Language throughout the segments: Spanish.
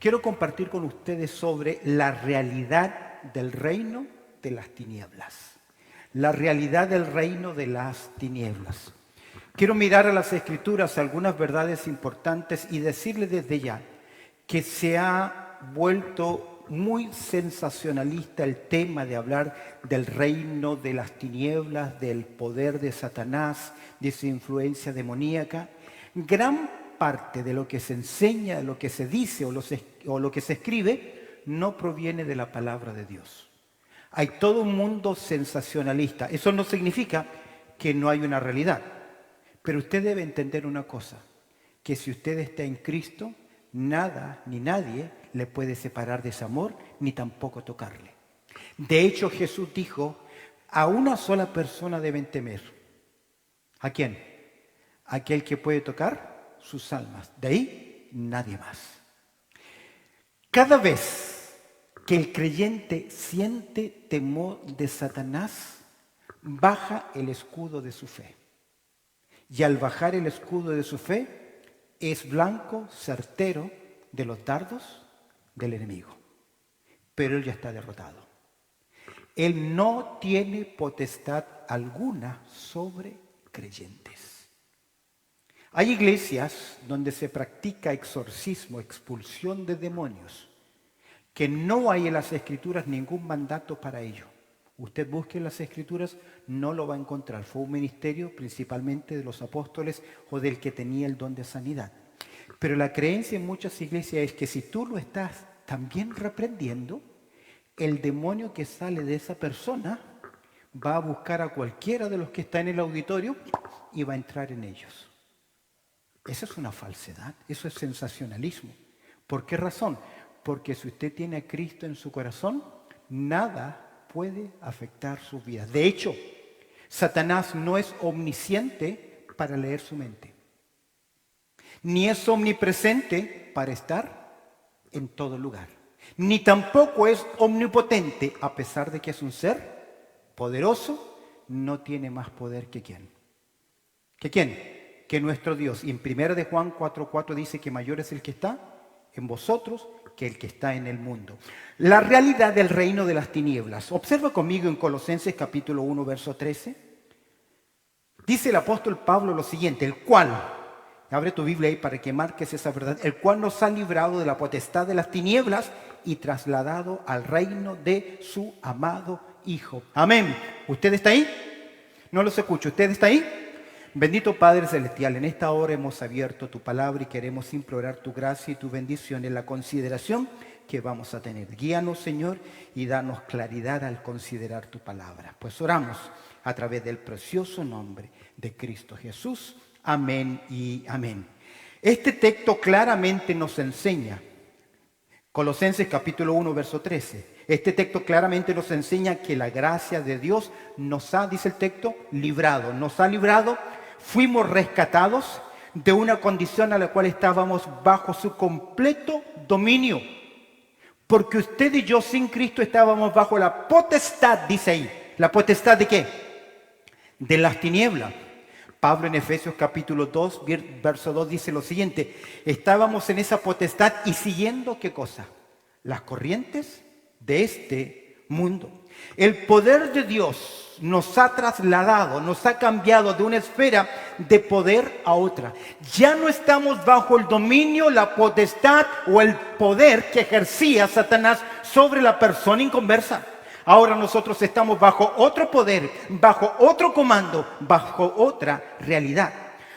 quiero compartir con ustedes sobre la realidad del reino de las tinieblas. La realidad del reino de las tinieblas. Quiero mirar a las Escrituras algunas verdades importantes y decirles desde ya que se ha vuelto muy sensacionalista el tema de hablar del reino de las tinieblas, del poder de Satanás, de su influencia demoníaca. Gran parte de lo que se enseña, de lo que se dice o lo que se escribe no proviene de la palabra de Dios. Hay todo un mundo sensacionalista. Eso no significa que no hay una realidad. Pero usted debe entender una cosa, que si usted está en Cristo, nada ni nadie le puede separar de ese amor, ni tampoco tocarle. De hecho, Jesús dijo, a una sola persona deben temer. ¿A quién? Aquel que puede tocar sus almas. De ahí, nadie más. Cada vez que el creyente siente temor de Satanás, baja el escudo de su fe. Y al bajar el escudo de su fe, es blanco, certero de los dardos del enemigo. Pero él ya está derrotado. Él no tiene potestad alguna sobre creyentes. Hay iglesias donde se practica exorcismo, expulsión de demonios, que no hay en las Escrituras ningún mandato para ello. Usted busque en las Escrituras, no lo va a encontrar. Fue un ministerio principalmente de los apóstoles o del que tenía el don de sanidad. Pero la creencia en muchas iglesias es que si tú lo estás también reprendiendo, el demonio que sale de esa persona va a buscar a cualquiera de los que está en el auditorio y va a entrar en ellos. Eso es una falsedad, eso es sensacionalismo. ¿Por qué razón? Porque si usted tiene a Cristo en su corazón, nada puede afectar su vida. De hecho, Satanás no es omnisciente para leer su mente, ni es omnipresente para estar en todo lugar, ni tampoco es omnipotente, a pesar de que es un ser poderoso, no tiene más poder que ¿quién? ¿Que quién? Que nuestro Dios. Y en 1 de Juan 4:4 dice que mayor es el que está en vosotros que el que está en el mundo. La realidad del reino de las tinieblas. Observa conmigo en Colosenses capítulo 1, verso 13. Dice el apóstol Pablo lo siguiente, el cual, abre tu Biblia ahí para que marques esa verdad, el cual nos ha librado de la potestad de las tinieblas y trasladado al reino de su amado Hijo. Amén. ¿Usted está ahí? No los escucho. ¿Usted está ahí? Bendito Padre Celestial, en esta hora hemos abierto tu palabra y queremos implorar tu gracia y tu bendición en la consideración que vamos a tener. Guíanos, Señor, y danos claridad al considerar tu palabra. Pues oramos a través del precioso nombre de Cristo Jesús. Amén y amén. Este texto claramente nos enseña, Colosenses capítulo 1, verso 13. Este texto claramente nos enseña que la gracia de Dios nos ha, dice el texto, librado. Nos ha librado. Fuimos rescatados de una condición a la cual estábamos bajo su completo dominio. Porque usted y yo sin Cristo estábamos bajo la potestad, dice ahí. ¿La potestad de qué? De las tinieblas. Pablo en Efesios capítulo 2, verso 2 dice lo siguiente. Estábamos en esa potestad y siguiendo ¿qué cosa? Las corrientes de este mundo. El poder de Dios nos ha trasladado, nos ha cambiado de una esfera de poder a otra. Ya no estamos bajo el dominio, la potestad o el poder que ejercía Satanás sobre la persona inconversa. Ahora nosotros estamos bajo otro poder, bajo otro comando, bajo otra realidad.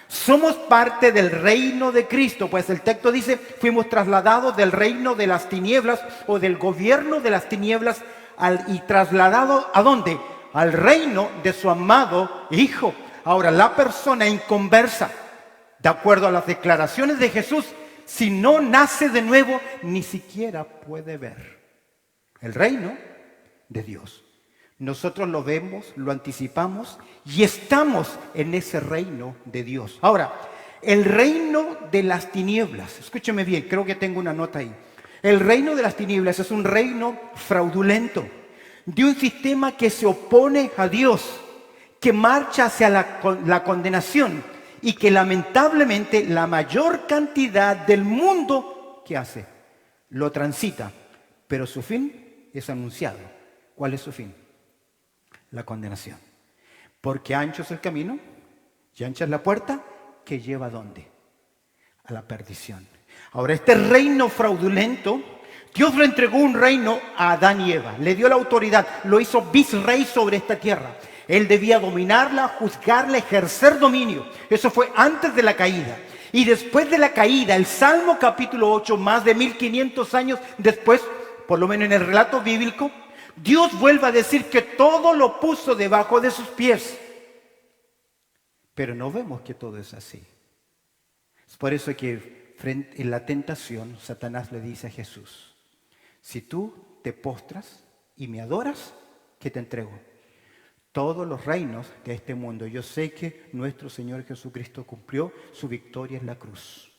Somos parte del reino de Cristo, pues el texto dice, fuimos trasladados del reino de las tinieblas o del gobierno de las tinieblas y trasladados ¿a dónde? Al reino de su amado Hijo. Ahora, la persona inconversa, de acuerdo a las declaraciones de Jesús, si no nace de nuevo, ni siquiera puede ver el reino de Dios. Nosotros lo vemos, lo anticipamos y estamos en ese reino de Dios. Ahora, el reino de las tinieblas, escúcheme bien, creo que tengo una nota ahí. El reino de las tinieblas es un reino fraudulento, de un sistema que se opone a Dios, que marcha hacia la condenación y que lamentablemente la mayor cantidad del mundo, ¿qué hace? lo transita, pero su fin es anunciado. ¿Cuál es su fin? La condenación. Porque ancho es el camino y ancha es la puerta que lleva ¿a dónde? A la perdición. Ahora, este reino fraudulento, Dios le entregó un reino a Adán y Eva. Le dio la autoridad, lo hizo vicerrey sobre esta tierra. Él debía dominarla, juzgarla, ejercer dominio. Eso fue antes de la caída. Y después de la caída, el Salmo capítulo 8, más de 1500 años después, por lo menos en el relato bíblico, Dios vuelve a decir que todo lo puso debajo de sus pies. Pero no vemos que todo es así. Es por eso que en la tentación, Satanás le dice a Jesús: si tú te postras y me adoras, ¿qué te entrego? Todos los reinos de este mundo. Yo sé que nuestro Señor Jesucristo cumplió su victoria en la cruz.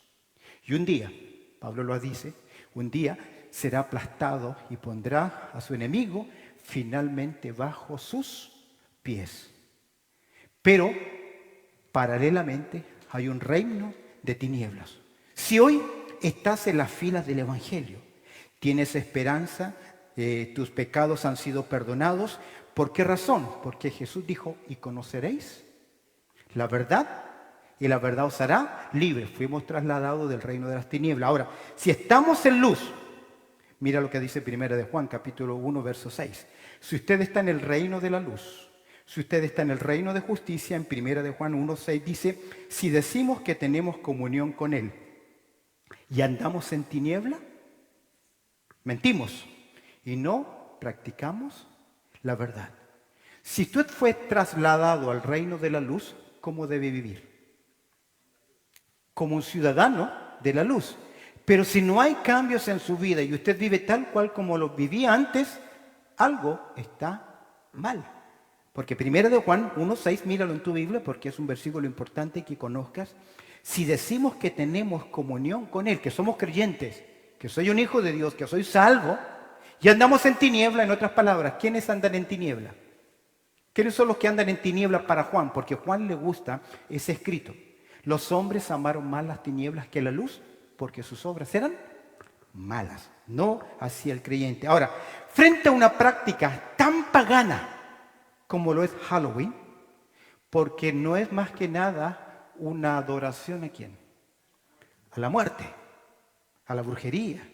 Y un día, Pablo lo dice, un día será aplastado y pondrá a su enemigo finalmente bajo sus pies. Pero, paralelamente, hay un reino de tinieblas. Si hoy estás en las filas del Evangelio, tienes esperanza, tus pecados han sido perdonados. ¿Por qué razón? Porque Jesús dijo: y conoceréis la verdad, y la verdad os hará libres. Fuimos trasladados del reino de las tinieblas. Ahora, si estamos en luz, mira lo que dice 1 de Juan, capítulo 1, verso 6. Si usted está en el reino de la luz, si usted está en el reino de justicia, en 1 de Juan 1, 6 dice: si decimos que tenemos comunión con Él y andamos en tiniebla, mentimos y no practicamos la verdad. Si usted fue trasladado al reino de la luz, ¿cómo debe vivir? Como un ciudadano de la luz. Pero si no hay cambios en su vida y usted vive tal cual como lo vivía antes, algo está mal. Porque 1 de Juan 1:6, míralo en tu Biblia porque es un versículo importante que conozcas. Si decimos que tenemos comunión con Él, que somos creyentes, que soy un hijo de Dios, que soy salvo, y andamos en tiniebla, en otras palabras, ¿quiénes andan en tiniebla? ¿Quiénes son los que andan en tiniebla para Juan? Porque a Juan le gusta ese escrito. Los hombres amaron más las tinieblas que la luz porque sus obras eran malas. No así el creyente. Ahora, frente a una práctica tan pagana como lo es Halloween, porque no es más que nada una adoración ¿a quién? A la muerte, a la brujería,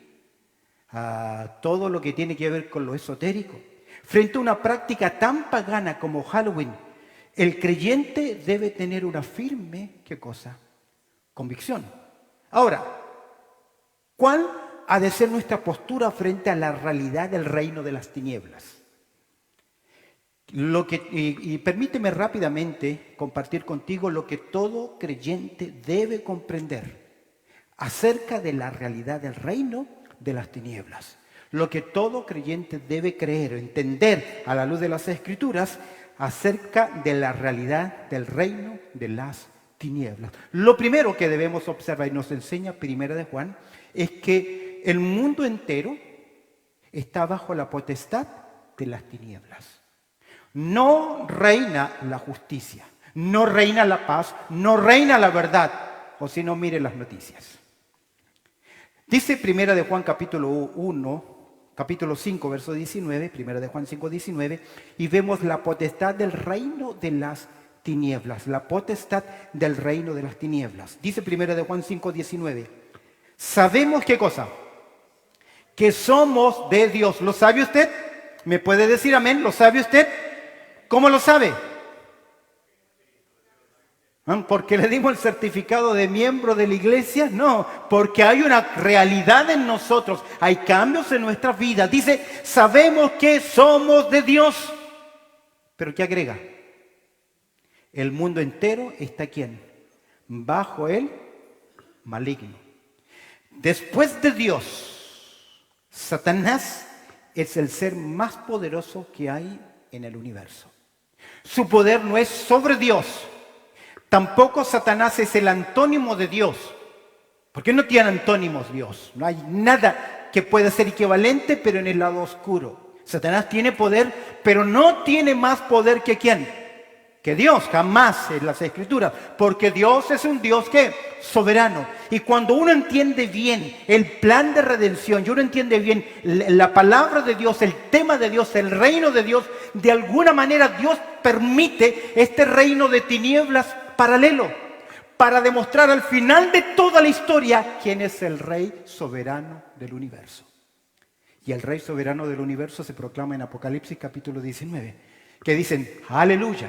a todo lo que tiene que ver con lo esotérico. Frente a una práctica tan pagana como Halloween, el creyente debe tener una firme, ¿qué cosa? Convicción. Ahora, ¿cuál ha de ser nuestra postura frente a la realidad del reino de las tinieblas? Y permíteme rápidamente compartir contigo lo que todo creyente debe comprender acerca de la realidad del reino de las tinieblas. Lo que todo creyente debe creer, entender a la luz de las Escrituras acerca de la realidad del reino de las tinieblas. Lo primero que debemos observar y nos enseña 1 de Juan es que el mundo entero está bajo la potestad de las tinieblas. No reina la justicia, no reina la paz, no reina la verdad. O si no, mire las noticias. Dice 1 de Juan capítulo 5, verso 19, 1 de Juan 5, 19, y vemos la potestad del reino de las tinieblas, la potestad del reino de las tinieblas. Dice 1 de Juan 5, 19, sabemos ¿qué cosa? Que somos de Dios. ¿Lo sabe usted? ¿Me puede decir amén? ¿Lo sabe usted? ¿Cómo lo sabe? ¿Porque le dimos el certificado de miembro de la iglesia? No, porque hay una realidad en nosotros, hay cambios en nuestras vidas. Dice, sabemos que somos de Dios. ¿Pero qué agrega? El mundo entero está ¿quién? Bajo el maligno. Después de Dios, Satanás es el ser más poderoso que hay en el universo. Su poder no es sobre Dios. Tampoco Satanás es el antónimo de Dios. Porque no tiene antónimos Dios. No hay nada que pueda ser equivalente, pero en el lado oscuro. Satanás tiene poder, pero no tiene más poder que ¿quién? que Dios, jamás en las Escrituras, porque Dios es un Dios que soberano. Y cuando uno entiende bien el plan de redención, y uno entiende bien la palabra de Dios, el tema de Dios, el reino de Dios, de alguna manera Dios permite este reino de tinieblas paralelo para demostrar al final de toda la historia quién es el Rey soberano del universo. Y el Rey soberano del universo se proclama en Apocalipsis capítulo 19, que dicen, aleluya.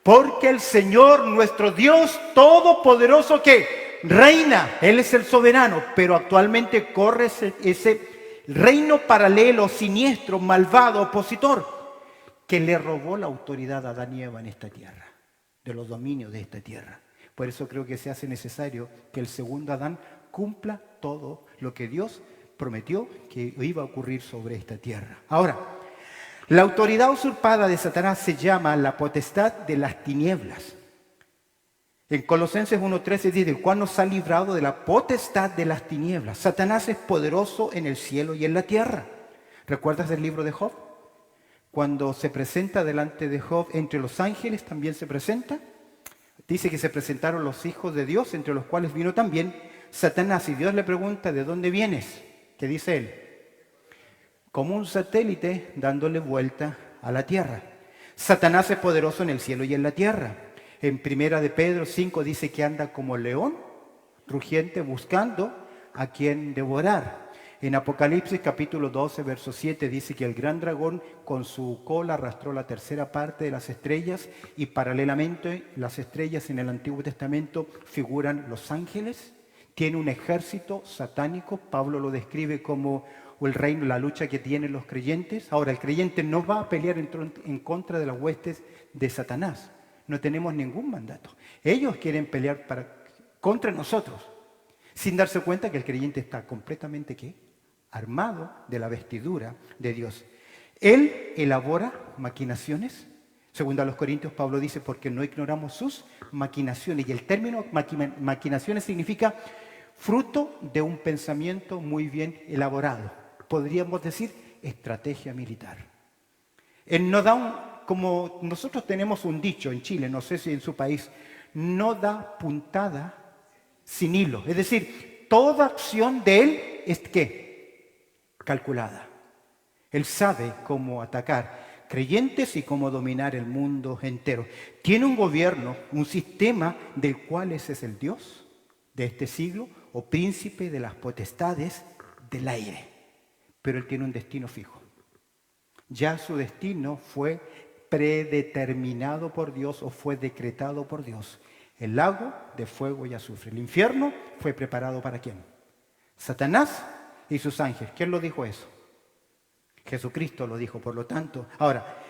Porque el Señor, nuestro Dios todopoderoso, que reina, Él es el soberano, pero actualmente corre ese reino paralelo, siniestro, malvado, opositor, que le robó la autoridad a Adán y Eva en esta tierra, de los dominios de esta tierra. Por eso creo que se hace necesario que el segundo Adán cumpla todo lo que Dios prometió que iba a ocurrir sobre esta tierra. Ahora, la autoridad usurpada de Satanás se llama la potestad de las tinieblas. En Colosenses 1:13 dice, el cual nos ha librado de la potestad de las tinieblas. Satanás es poderoso en el cielo y en la tierra. ¿Recuerdas del libro de Job? Cuando se presenta delante de Job, entre los ángeles también se presenta. Dice que se presentaron los hijos de Dios, entre los cuales vino también Satanás. Y Dios le pregunta, ¿de dónde vienes? ¿Qué dice él? Como un satélite dándole vuelta a la tierra. Satanás es poderoso en el cielo y en la tierra. En primera de Pedro 5 dice que anda como león rugiente buscando a quien devorar. En Apocalipsis capítulo 12 verso 7 dice que el gran dragón con su cola arrastró la tercera parte de las estrellas y paralelamente las estrellas en el Antiguo Testamento figuran los ángeles. Tiene un ejército satánico. Pablo lo describe como o el reino, la lucha que tienen los creyentes. Ahora, el creyente no va a pelear en contra de las huestes de Satanás. No tenemos ningún mandato. Ellos quieren pelear contra nosotros, sin darse cuenta que el creyente está completamente, ¿qué? Armado de la vestidura de Dios. Él elabora maquinaciones. Según a los Corintios, Pablo dice, porque no ignoramos sus maquinaciones. Y el término maquinaciones significa fruto de un pensamiento muy bien elaborado. Podríamos decir estrategia militar. Él no da como nosotros tenemos un dicho en Chile, no sé si en su país, no da puntada sin hilo. Es decir, toda acción de él es ¿qué? Calculada. Él sabe cómo atacar creyentes y cómo dominar el mundo entero. Tiene un gobierno, un sistema del cual ese es el Dios de este siglo o príncipe de las potestades del aire. Pero él tiene un destino fijo. Ya su destino fue predeterminado por Dios o fue decretado por Dios. El lago de fuego y azufre. El infierno fue preparado ¿para quién? Satanás y sus ángeles. ¿Quién lo dijo eso? Jesucristo lo dijo, por lo tanto. Ahora,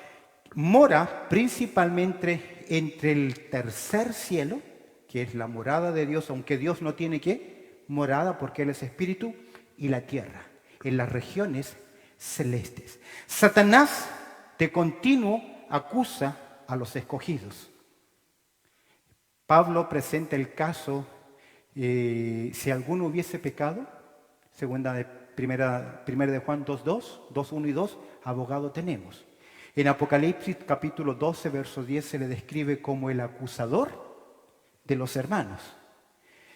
mora principalmente entre el tercer cielo, que es la morada de Dios, aunque Dios no tiene ¿qué? Morada porque Él es espíritu, y la tierra, en las regiones celestes. Satanás de continuo acusa a los escogidos. Pablo presenta el caso, si alguno hubiese pecado, primera de Juan 2:1 y 2, abogado tenemos. En Apocalipsis capítulo 12, verso 10 se le describe como el acusador de los hermanos.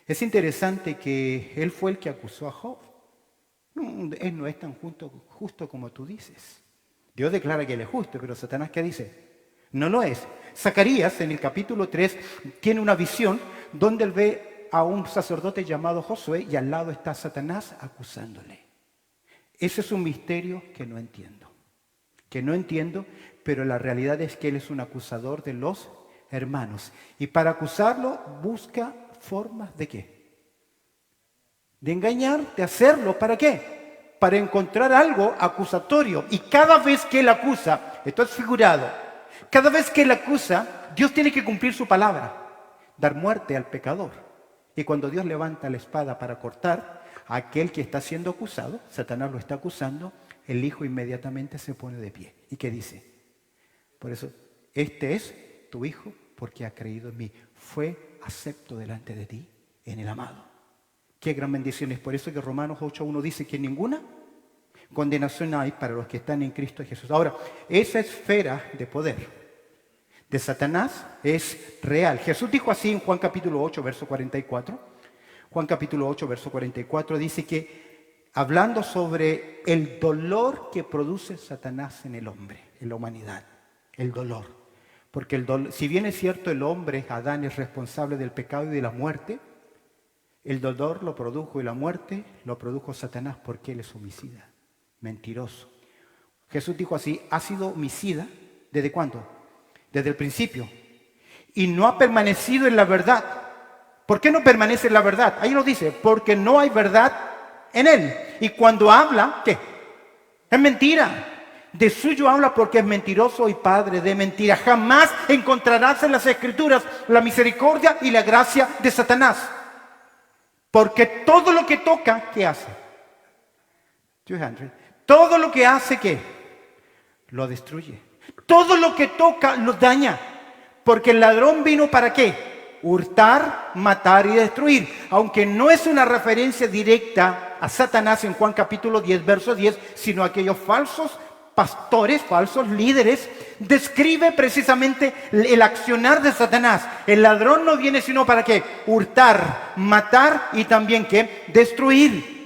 Es interesante que él fue el que acusó a Job. Él no es tan justo como tú dices. Dios declara que él es justo, pero Satanás, ¿qué dice? No lo es. Zacarías, en el capítulo 3, tiene una visión donde él ve a un sacerdote llamado Josué y al lado está Satanás acusándole. Ese es un misterio que no entiendo, pero la realidad es que él es un acusador de los hermanos. Y para acusarlo busca formas ¿de qué? De engañar, de hacerlo. ¿Para qué? Para encontrar algo acusatorio. Y cada vez que él acusa, esto es figurado, cada vez que él acusa, Dios tiene que cumplir su palabra, dar muerte al pecador. Y cuando Dios levanta la espada para cortar a aquel que está siendo acusado, Satanás lo está acusando, el hijo inmediatamente se pone de pie. ¿Y qué dice? Por eso, este es tu hijo porque ha creído en mí. Fue acepto delante de ti en el amado. Qué gran bendición es. Por eso que Romanos 8:1 dice que ninguna condenación hay para los que están en Cristo Jesús. Ahora, esa esfera de poder de Satanás es real. Jesús dijo así en Juan capítulo 8, verso 44. Juan capítulo 8, verso 44 dice que, hablando sobre el dolor que produce Satanás en el hombre, en la humanidad, el dolor. Porque si bien es cierto el hombre, Adán, es responsable del pecado y de la muerte, el dolor lo produjo y la muerte lo produjo Satanás porque él es homicida, mentiroso. Jesús dijo así, ha sido homicida, ¿desde cuándo? Desde el principio. Y no ha permanecido en la verdad. ¿Por qué no permanece en la verdad? Ahí lo dice, porque no hay verdad en él. Y cuando habla, ¿qué? Es mentira. De suyo habla porque es mentiroso y padre de mentira. Jamás encontrarás en las Escrituras la misericordia y la gracia de Satanás. Porque todo lo que toca, ¿qué hace? 200. Todo lo que hace, ¿qué? Lo destruye. Todo lo que toca, lo daña. Porque el ladrón vino ¿para qué? Hurtar, matar y destruir. Aunque no es una referencia directa a Satanás en Juan capítulo 10, verso 10, sino a aquellos falsos pastores, falsos líderes, describe precisamente el accionar de Satanás. El ladrón no viene sino ¿para qué? Hurtar, matar y también ¿qué? Destruir.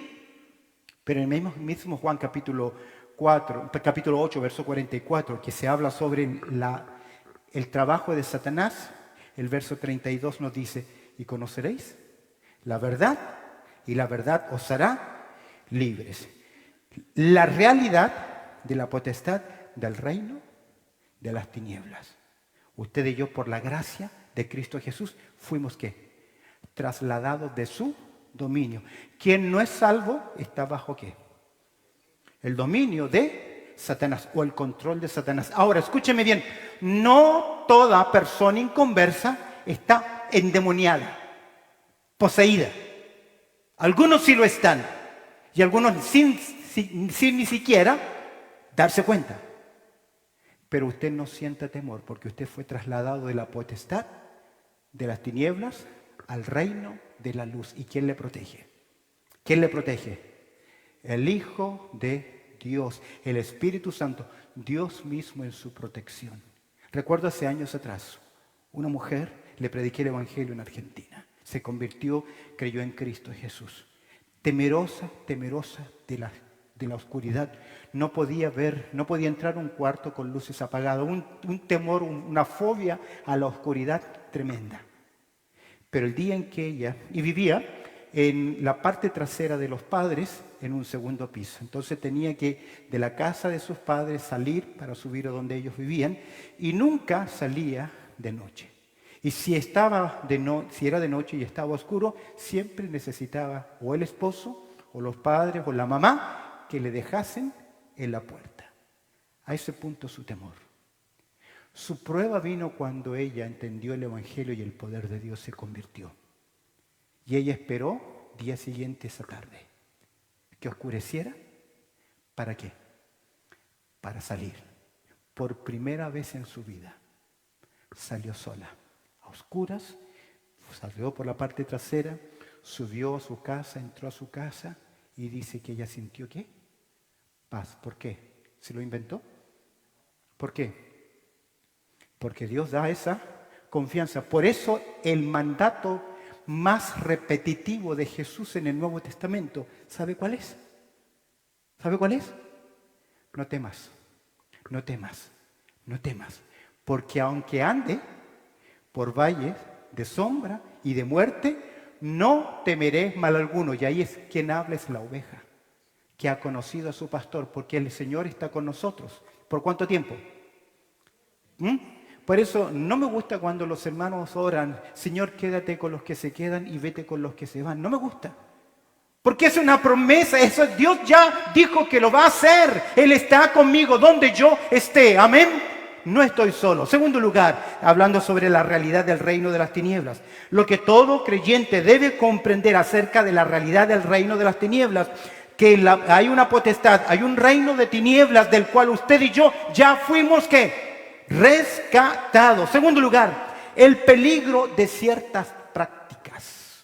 Pero en el mismo Juan capítulo 8, verso 44, que se habla sobre el trabajo de Satanás, el verso 32 nos dice, y conoceréis la verdad, y la verdad os hará libres. La realidad de la potestad del reino de las tinieblas. Usted y yo, por la gracia de Cristo Jesús, fuimos ¿qué? Trasladados de su dominio. Quien no es salvo está bajo ¿qué? El dominio de Satanás o el control de Satanás. Ahora, escúcheme bien, no toda persona inconversa está endemoniada, poseída. Algunos sí lo están y algunos sin ni siquiera darse cuenta. Pero usted no sienta temor porque usted fue trasladado de la potestad de las tinieblas al reino de la luz. ¿Y quién le protege? ¿Quién le protege? El Hijo de Dios, el Espíritu Santo, Dios mismo en su protección. Recuerdo hace años atrás, una mujer, le prediqué el Evangelio en Argentina. Se convirtió, creyó en Cristo Jesús. Temerosa de la oscuridad. No podía ver, no podía entrar a un cuarto con luces apagadas. Un temor, una fobia a la oscuridad tremenda. Pero el día en que ella, y vivía en la parte trasera de los padres, en un segundo piso. Entonces tenía que de la casa de sus padres salir para subir a donde ellos vivían y nunca salía de noche. Y si era de noche y estaba oscuro, siempre necesitaba o el esposo, o los padres, o la mamá, que le dejasen en la puerta. A ese punto su temor. Su prueba vino cuando ella entendió el Evangelio y el poder de Dios se convirtió. Y ella esperó día siguiente esa tarde que oscureciera. ¿Para qué? Para salir. Por primera vez en su vida salió sola, a oscuras, salió por la parte trasera, subió a su casa, entró a su casa y dice que ella sintió ¿qué? Paz. ¿Por qué? ¿Se lo inventó? ¿Por qué? Porque Dios da esa confianza. Por eso el mandato más repetitivo de Jesús en el Nuevo Testamento, ¿sabe cuál es? ¿Sabe cuál es? No temas, no temas, no temas. Porque aunque ande por valles de sombra y de muerte, no temeré mal alguno. Y ahí es quien habla, es la oveja, que ha conocido a su pastor, porque el Señor está con nosotros. ¿Por cuánto tiempo? Por eso no me gusta cuando los hermanos oran, Señor, quédate con los que se quedan y vete con los que se van. No me gusta. Porque es una promesa, eso Dios ya dijo que lo va a hacer. Él está conmigo donde yo esté. Amén. No estoy solo. Segundo lugar, hablando sobre la realidad del reino de las tinieblas. Lo que todo creyente debe comprender acerca de la realidad del reino de las tinieblas, que hay una potestad, hay un reino de tinieblas del cual usted y yo ya fuimos ¿qué? Rescatados. Segundo lugar, el peligro de ciertas prácticas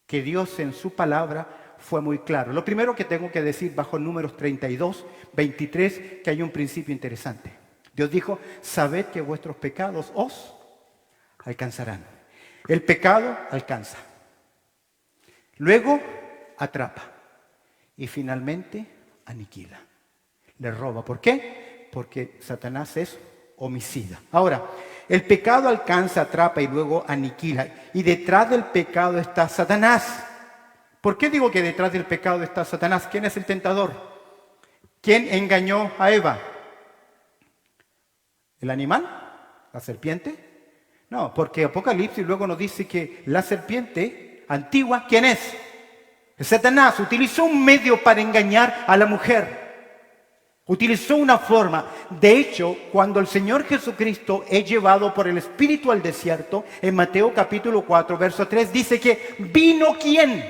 que Dios en su palabra fue muy claro. Lo primero que tengo que decir bajo Números 32, 23, que hay un principio interesante. Dios dijo, sabed que vuestros pecados os alcanzarán. El pecado alcanza. Luego atrapa. Y finalmente aniquila. Le roba. ¿Por qué? Porque Satanás es homicida. Ahora, el pecado alcanza, atrapa y luego aniquila. Y detrás del pecado está Satanás. ¿Por qué digo que detrás del pecado está Satanás? ¿Quién es el tentador? ¿Quién engañó a Eva? ¿El animal? ¿La serpiente? No, porque Apocalipsis luego nos dice que la serpiente antigua, ¿quién es? Satanás utilizó un medio para engañar a la mujer. Utilizó una forma. De hecho, cuando el Señor Jesucristo es llevado por el Espíritu al desierto, en Mateo capítulo 4, verso 3, dice que vino ¿quién?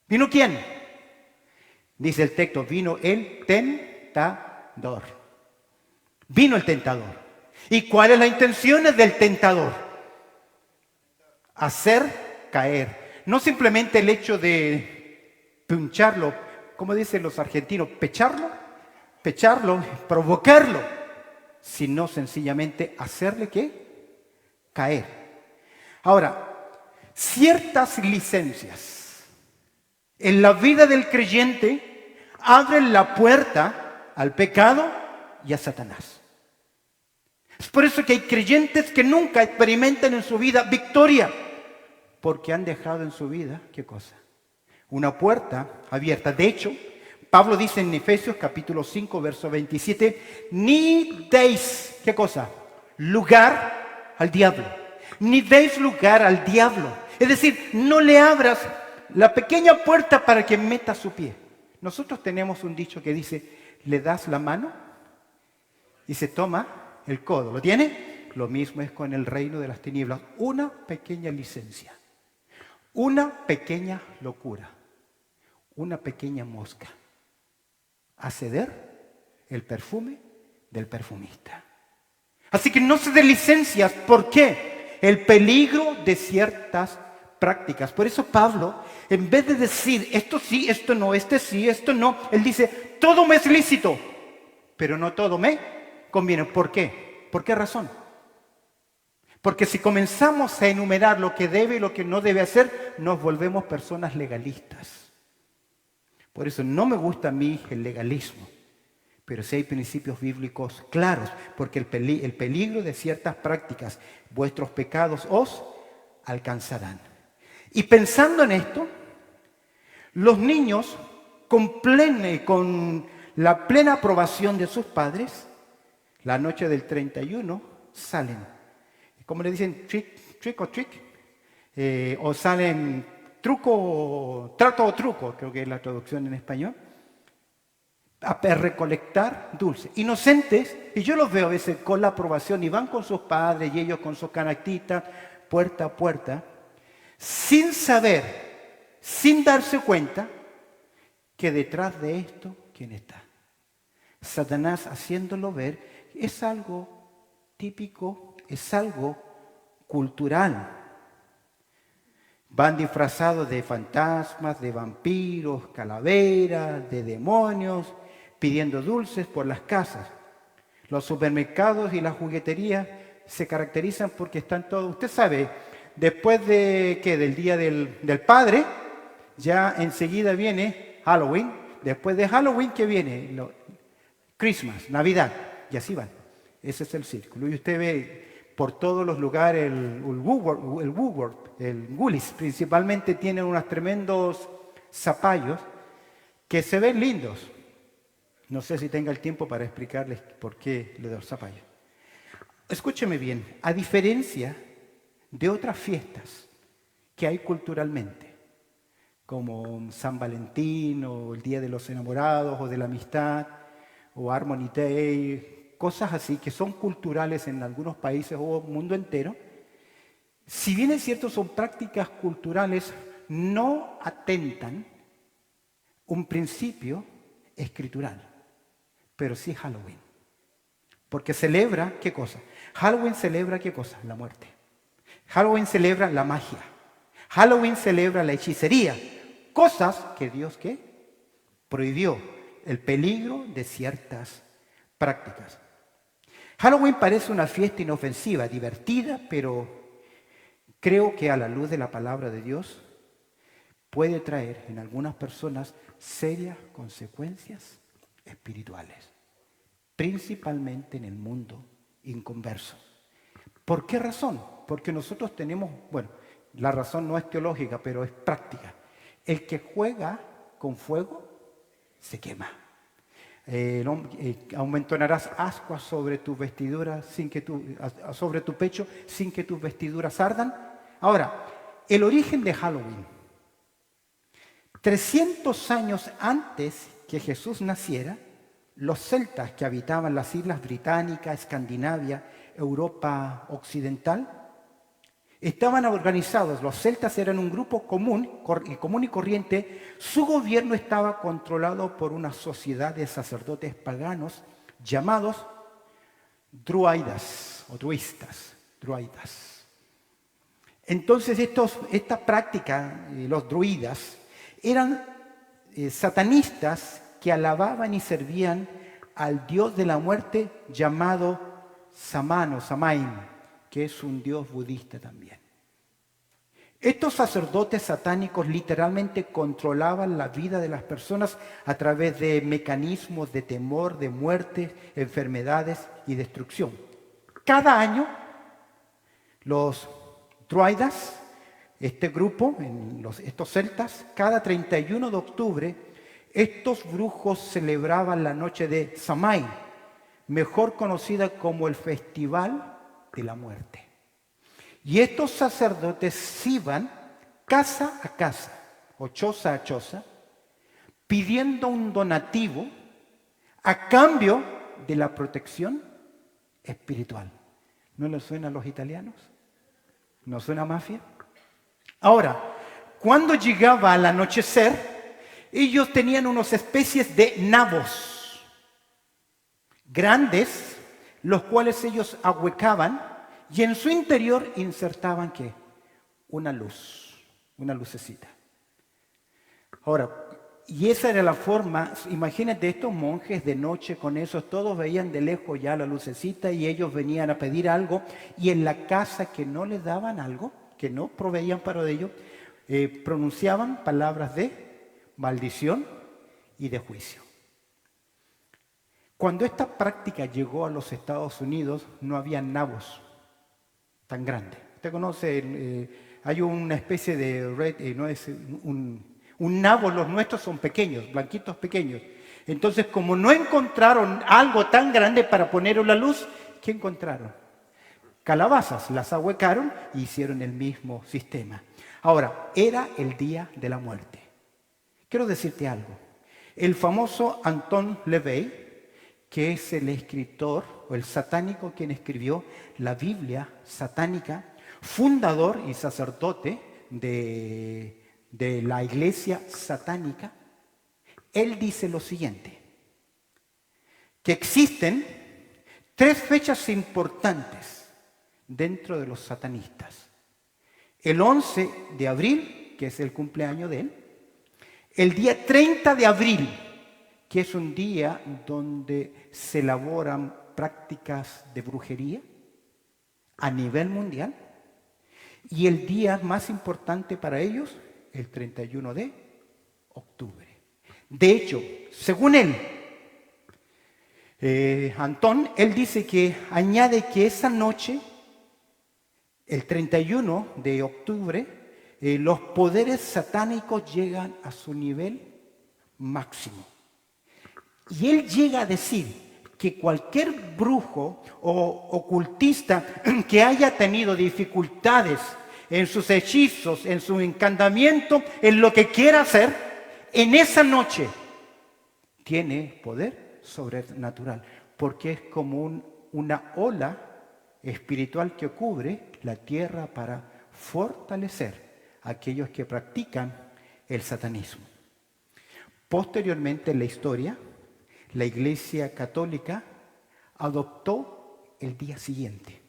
¿Vino quién? Dice el texto, vino el tentador. Vino el tentador. ¿Y cuál es la intención del tentador? Hacer caer. No simplemente el hecho de pincharlo, como dicen los argentinos, pecharlo, provocarlo, sino sencillamente hacerle ¿qué? Caer. Ahora, ciertas licencias en la vida del creyente abren la puerta al pecado y a Satanás. Es por eso que hay creyentes que nunca experimentan en su vida victoria, porque han dejado en su vida, ¿qué cosa? Una puerta abierta. De hecho, Pablo dice en Efesios capítulo 5, verso 27, ni deis, ¿qué cosa? Lugar al diablo. Ni deis lugar al diablo. Es decir, no le abras la pequeña puerta para que meta su pie. Nosotros tenemos un dicho que dice, le das la mano y se toma el codo. ¿Lo tiene? Lo mismo es con el reino de las tinieblas. Una pequeña licencia. Una pequeña locura. Una pequeña mosca. A ceder el perfume del perfumista. Así que no se den licencias. ¿Por qué? El peligro de ciertas prácticas. Por eso Pablo, en vez de decir esto sí, esto no, este sí, esto no, él dice, todo me es lícito, pero no todo me conviene. ¿Por qué? ¿Por qué razón? Porque si comenzamos a enumerar lo que debe y lo que no debe hacer, nos volvemos personas legalistas. Por eso no me gusta a mí el legalismo, pero sí hay principios bíblicos claros, porque el peligro de ciertas prácticas, vuestros pecados os alcanzarán. Y pensando en esto, los niños con la plena aprobación de sus padres, la noche del 31 salen. ¿Cómo le dicen? Trick or treat. O salen trato o truco, creo que es la traducción en español, a recolectar dulces. Inocentes, y yo los veo a veces con la aprobación, y van con sus padres y ellos con sus canactitas, puerta a puerta, sin saber, sin darse cuenta, que detrás de esto, ¿quién está? Satanás haciéndolo ver, es algo típico, es algo cultural. Van disfrazados de fantasmas, de vampiros, calaveras, de demonios, pidiendo dulces por las casas. Los supermercados y las jugueterías se caracterizan porque están todos, usted sabe, después del Día del Padre, ya enseguida viene Halloween. Después de Halloween, ¿qué viene? Christmas, Navidad, y así van. Ese es el círculo. Y usted ve por todos los lugares, el Woolies principalmente tienen unos tremendos zapallos que se ven lindos. No sé si tenga el tiempo para explicarles por qué le doy los zapallos. Escúcheme bien, a diferencia de otras fiestas que hay culturalmente, como San Valentín o el Día de los Enamorados o de la Amistad o Harmony Day, cosas así que son culturales en algunos países o el mundo entero, si bien es cierto son prácticas culturales, no atentan un principio escritural, pero sí Halloween. Porque celebra, ¿qué cosa? Halloween celebra, ¿qué cosa? La muerte. Halloween celebra la magia. Halloween celebra la hechicería. Cosas que Dios, ¿qué? Prohibió. El peligro de ciertas prácticas. Halloween parece una fiesta inofensiva, divertida, pero creo que a la luz de la palabra de Dios puede traer en algunas personas serias consecuencias espirituales, principalmente en el mundo inconverso. ¿Por qué razón? Porque nosotros tenemos, bueno, la razón no es teológica, pero es práctica. El que juega con fuego se quema. Amontonarás ascuas sobre tus vestiduras sobre tu pecho sin que tus vestiduras ardan. Ahora, el origen de Halloween. 300 años antes que Jesús naciera, los celtas que habitaban las islas británicas, Escandinavia, Europa occidental, estaban organizados. Los celtas eran un grupo común y corriente. Su gobierno estaba controlado por una sociedad de sacerdotes paganos llamados druidas o druistas. Entonces esta práctica, los druidas, eran satanistas que alababan y servían al dios de la muerte llamado Samán o Samain, que es un dios budista también. Estos sacerdotes satánicos literalmente controlaban la vida de las personas a través de mecanismos de temor, de muerte, enfermedades y destrucción. Cada año, los druidas, este grupo, estos celtas, cada 31 de octubre, estos brujos celebraban la noche de Samhain, mejor conocida como el Festival de la Muerte. Y estos sacerdotes iban casa a casa o choza a choza pidiendo un donativo a cambio de la protección espiritual. ¿No les suena a los italianos? ¿No suena a mafia? Ahora, cuando llegaba al anochecer, ellos tenían unas especies de nabos grandes, los cuales ellos ahuecaban y en su interior insertaban ¿qué? Una luz, una lucecita. Ahora, y esa era la forma, imagínate estos monjes de noche con eso, todos veían de lejos ya la lucecita y ellos venían a pedir algo y en la casa que no les daban algo, que no proveían para ello, pronunciaban palabras de maldición y de juicio. Cuando esta práctica llegó a los Estados Unidos, no había nabos tan grandes. Usted conoce, hay una especie de red, no es un nabo, los nuestros son pequeños, blanquitos pequeños. Entonces, como no encontraron algo tan grande para poner la luz, ¿qué encontraron? Calabazas, las ahuecaron y hicieron el mismo sistema. Ahora, era el día de la muerte. Quiero decirte algo. El famoso Anton LaVey, que es el escritor o el satánico quien escribió la Biblia satánica, fundador y sacerdote de la iglesia satánica, él dice lo siguiente, que existen 3 fechas importantes dentro de los satanistas. El 11 de abril, que es el cumpleaños de él, el día 30 de abril, que es un día donde se elaboran prácticas de brujería a nivel mundial, y el día más importante para ellos, el 31 de octubre. De hecho, según él, Antón, él dice que añade que esa noche, el 31 de octubre, los poderes satánicos llegan a su nivel máximo. Y él llega a decir que cualquier brujo o ocultista que haya tenido dificultades en sus hechizos, en su encantamiento, en lo que quiera hacer, en esa noche tiene poder sobrenatural, porque es como una ola espiritual que cubre la tierra para fortalecer a aquellos que practican el satanismo. Posteriormente en la historia, la Iglesia Católica adoptó el día siguiente.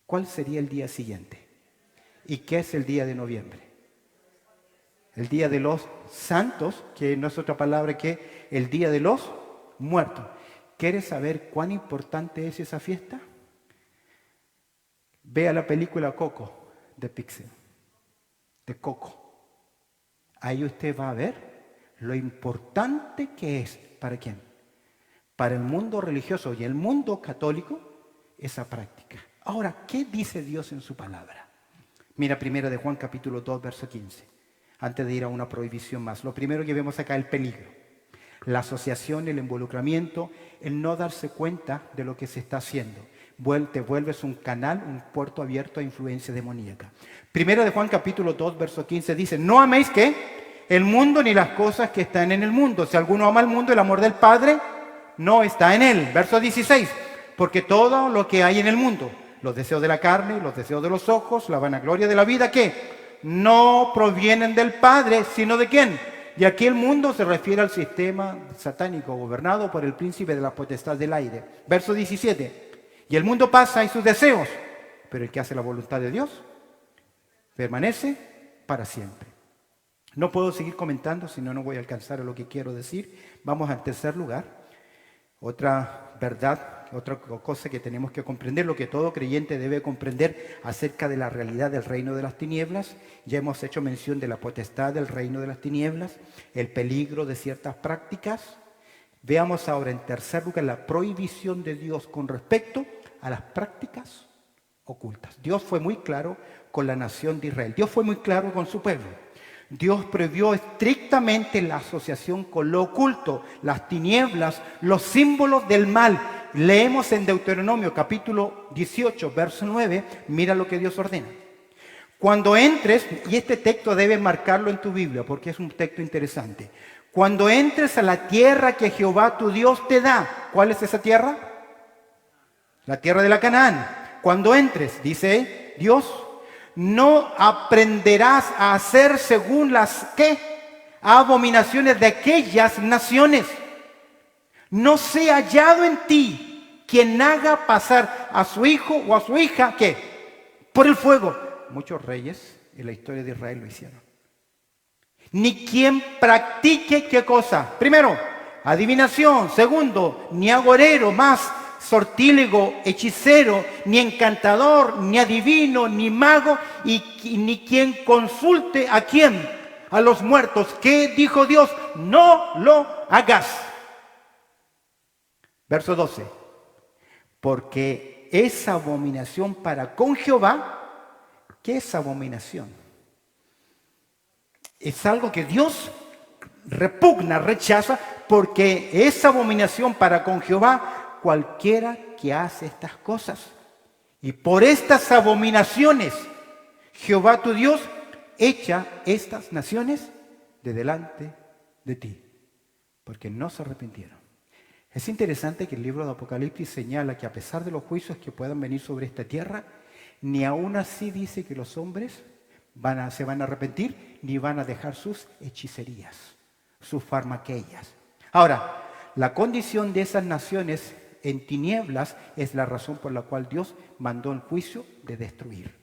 ¿Cuál sería el día siguiente? ¿Y qué es el día de noviembre? El día de los santos, que no es otra palabra que el día de los muertos, ¿Quieres saber cuán importante es esa fiesta? Vea la película Coco de Pixar, de Coco. Ahí usted va a ver lo importante que es. ¿Para quién? Para el mundo religioso y el mundo católico, esa práctica. Ahora, ¿qué dice Dios en su palabra? Mira, primera de Juan capítulo 2, verso 15. Antes de ir a una prohibición más. Lo primero que vemos acá es el peligro. La asociación, el involucramiento, el no darse cuenta de lo que se está haciendo. Te vuelves un canal, un puerto abierto a influencia demoníaca. Primero de Juan capítulo 2, verso 15 dice, no améis ¿qué? El mundo ni las cosas que están en el mundo. Si alguno ama al mundo, el amor del Padre no está en él. Verso 16, porque todo lo que hay en el mundo, los deseos de la carne, los deseos de los ojos, la vanagloria de la vida, ¿qué? No provienen del Padre, sino ¿de quién? Y aquí el mundo se refiere al sistema satánico gobernado por el príncipe de la potestad del aire. Verso 17, y el mundo pasa y sus deseos, pero el que hace la voluntad de Dios permanece para siempre. No puedo seguir comentando, si no, no voy a alcanzar a lo que quiero decir. Vamos al tercer lugar. Otra verdad, otra cosa que tenemos que comprender, lo que todo creyente debe comprender acerca de la realidad del reino de las tinieblas. Ya hemos hecho mención de la potestad del reino de las tinieblas, el peligro de ciertas prácticas. Veamos ahora en tercer lugar la prohibición de Dios con respecto a las prácticas ocultas. Dios fue muy claro con la nación de Israel. Dios fue muy claro con su pueblo. Dios prohibió estrictamente la asociación con lo oculto, las tinieblas, los símbolos del mal. Leemos en Deuteronomio capítulo 18, verso 9, mira lo que Dios ordena. Cuando entres, y este texto debes marcarlo en tu Biblia porque es un texto interesante. Cuando entres a la tierra que Jehová tu Dios te da, ¿cuál es esa tierra? La tierra de la Canaán. Cuando entres, dice Dios, no aprenderás a hacer según las ¿qué? Abominaciones de aquellas naciones. No sea hallado en ti quien haga pasar a su hijo o a su hija ¿qué? Por el fuego. Muchos reyes en la historia de Israel lo hicieron. Ni quien practique ¿qué cosa? Primero, adivinación. Segundo, ni agorero, más sortílego, hechicero, ni encantador, ni adivino, ni mago, y ni quien consulte a quién, a los muertos. ¿Qué dijo Dios? No lo hagas. Verso 12. Porque esa abominación para con Jehová, ¿qué es abominación? Es algo que Dios repugna, rechaza, porque es abominación para con Jehová cualquiera que hace estas cosas. Y por estas abominaciones, Jehová tu Dios echa estas naciones de delante de ti, porque no se arrepintieron. Es interesante que el libro de Apocalipsis señala que a pesar de los juicios que puedan venir sobre esta tierra, ni aún así dice que los hombres se van a arrepentir, ni van a dejar sus hechicerías, sus farmaqueías. Ahora, la condición de esas naciones en tinieblas es la razón por la cual Dios mandó el juicio de destruir.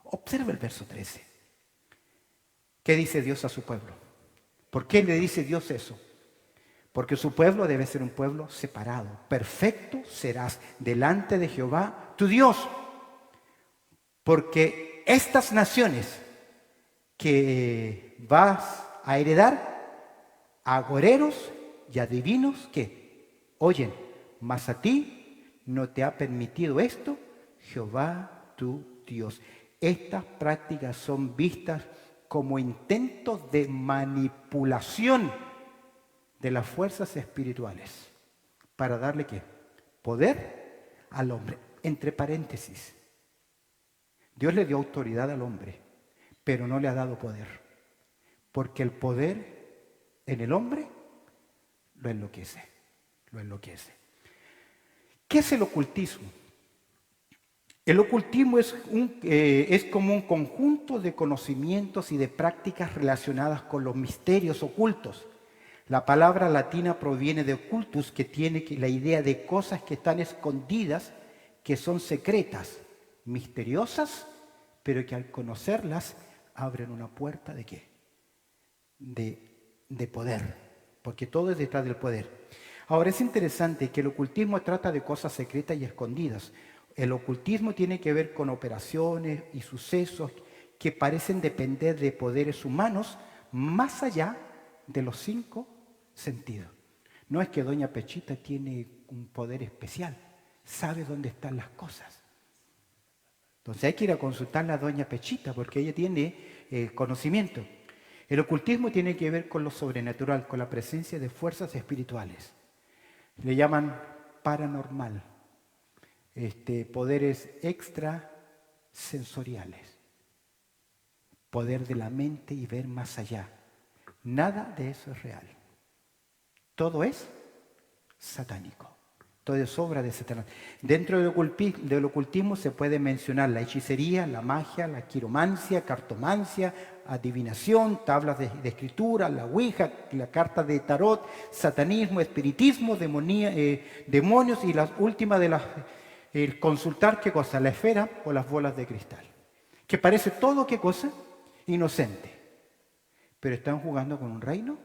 Observa el verso 13. ¿Qué dice Dios a su pueblo? ¿Por qué le dice Dios eso? Porque su pueblo debe ser un pueblo separado. Perfecto serás delante de Jehová, tu Dios. Porque estas naciones que vas a heredar, agoreros y adivinos que oyen, mas a ti no te ha permitido esto, Jehová tu Dios. Estas prácticas son vistas como intentos de manipulación de las fuerzas espirituales para darle ¿qué? Poder al hombre. Entre paréntesis, Dios le dio autoridad al hombre, pero no le ha dado poder, porque el poder en el hombre lo enloquece, lo enloquece. ¿Qué es el ocultismo? El ocultismo es como un conjunto de conocimientos y de prácticas relacionadas con los misterios ocultos. La palabra latina proviene de occultus, que tiene la idea de cosas que están escondidas, que son secretas, misteriosas, pero que al conocerlas abren una puerta ¿de qué? De poder, porque todo es detrás del poder. Ahora es interesante que el ocultismo trata de cosas secretas y escondidas. El ocultismo tiene que ver con operaciones y sucesos que parecen depender de poderes humanos más allá de los 5 sentidos. No es que Doña Pechita tiene un poder especial, sabe dónde están las cosas. Entonces hay que ir a consultarle a Doña Pechita porque ella tiene conocimiento. El ocultismo tiene que ver con lo sobrenatural, con la presencia de fuerzas espirituales. Le llaman paranormal, poderes extrasensoriales, poder de la mente y ver más allá. Nada de eso es real. Todo es satánico. Todo es obra de Satanás. Dentro del ocultismo se puede mencionar la hechicería, la magia, la quiromancia, cartomancia, adivinación, tablas de escritura, la ouija, la carta de tarot, satanismo, espiritismo, demonios y la última de las, el consultar, ¿qué cosa? La esfera o las bolas de cristal. Que parece todo, ¿qué cosa? Inocente. Pero están jugando con un reino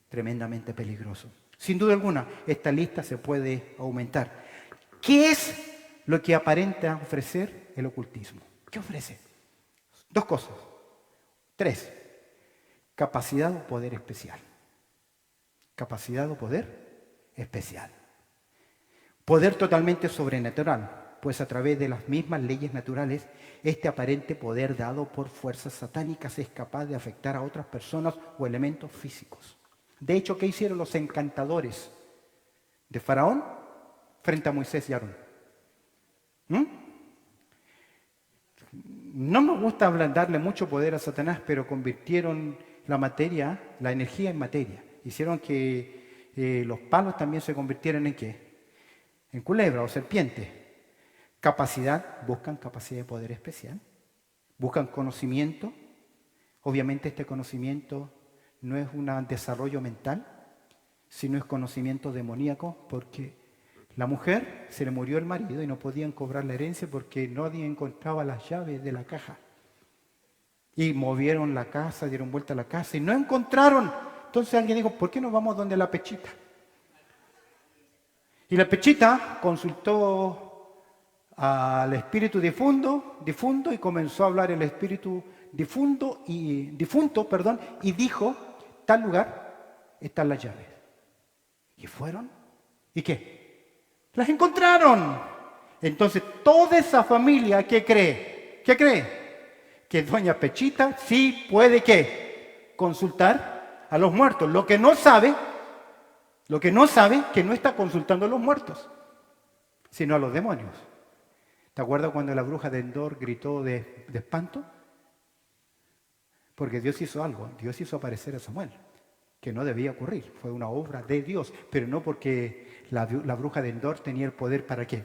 tremendamente peligroso. Sin duda alguna, esta lista se puede aumentar. ¿Qué es lo que aparenta ofrecer el ocultismo? ¿Qué ofrece? 2 cosas. 3. Capacidad o poder especial. Capacidad o poder especial. Poder totalmente sobrenatural, pues a través de las mismas leyes naturales, este aparente poder dado por fuerzas satánicas es capaz de afectar a otras personas o elementos físicos. De hecho, ¿qué hicieron los encantadores de Faraón frente a Moisés y Aarón? No me gusta darle mucho poder a Satanás, pero convirtieron la materia, la energía en materia. Hicieron que los palos también se convirtieran en ¿qué? En culebra o serpiente. Buscan capacidad de poder especial. Buscan conocimiento. Obviamente este conocimiento no es un desarrollo mental, sino es conocimiento demoníaco, porque la mujer se le murió el marido y no podían cobrar la herencia porque nadie encontraba las llaves de la caja. Y movieron la casa, dieron vuelta a la casa y no encontraron. Entonces alguien dijo, ¿por qué no vamos donde la Pechita? Y la Pechita consultó al espíritu difunto y comenzó a hablar el espíritu difunto y dijo, tal lugar están las llaves. Y fueron, ¿y qué? Las encontraron. Entonces toda esa familia, ¿qué cree? ¿Qué cree? Que Doña Pechita sí puede ¿qué? Consultar a los muertos. Lo que no sabe, que no está consultando a los muertos, sino a los demonios. ¿Te acuerdas cuando la bruja de Endor gritó de espanto? Porque Dios hizo algo, Dios hizo aparecer a Samuel, que no debía ocurrir, fue una obra de Dios, pero no porque la bruja de Endor tenía el poder para ¿qué?